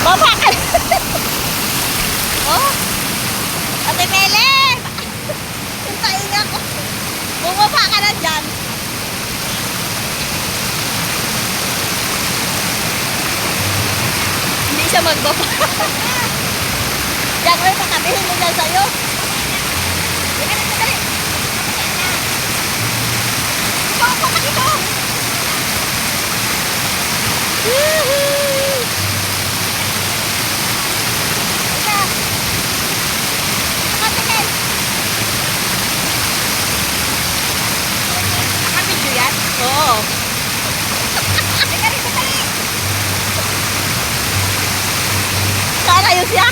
Baba ka. Oh, Ate Mele. Puntain ako. Bumaba ka na dyan. Hindi siya magbaba. Diyan, may pakabihin mo dyan sa'yo. Dali. Ito, ito. Woohoo! Ika. Nakatingin. Nakabidyo yan? Oo. Ika rin, dali. Sana yun siya.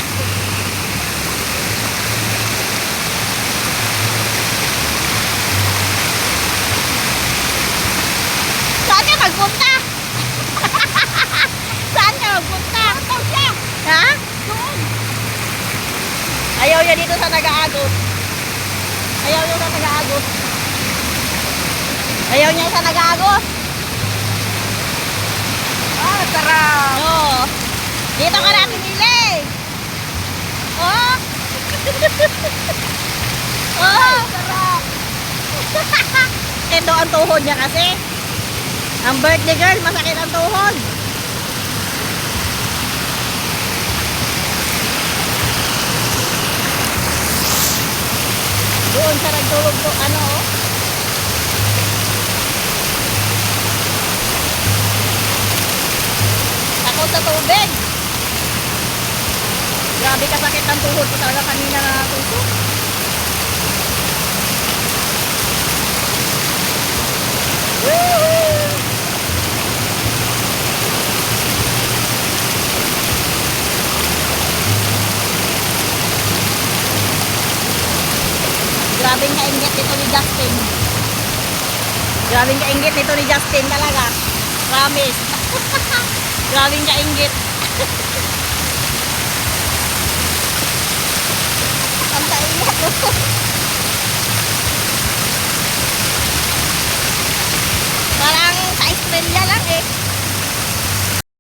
Saan ka magpunta? Saan ka magpunta? Saan siya? Ha? Doon. Ayaw niya dito sa nag-aagos. Ayaw niya sa nag-aagos. Ayaw niya sa nag-aagos. Ah, sarap. Oo. Dito ka natin nili. Oh. Oh. Sarap. Ito ang tuhod niya kasi. Ang birthday girl, masakit ang tuhod. Doon sa nagtulog to, ano oh. Takot sa tubig. Grabe kasakit ang tuhod ko talaga kanina na natusok. Woohoo! Grabing kainggit nito ni Justin. Grabing kainggit nito ni Justin talaga. Promise. Grabing kainggit. Ang taingat mo.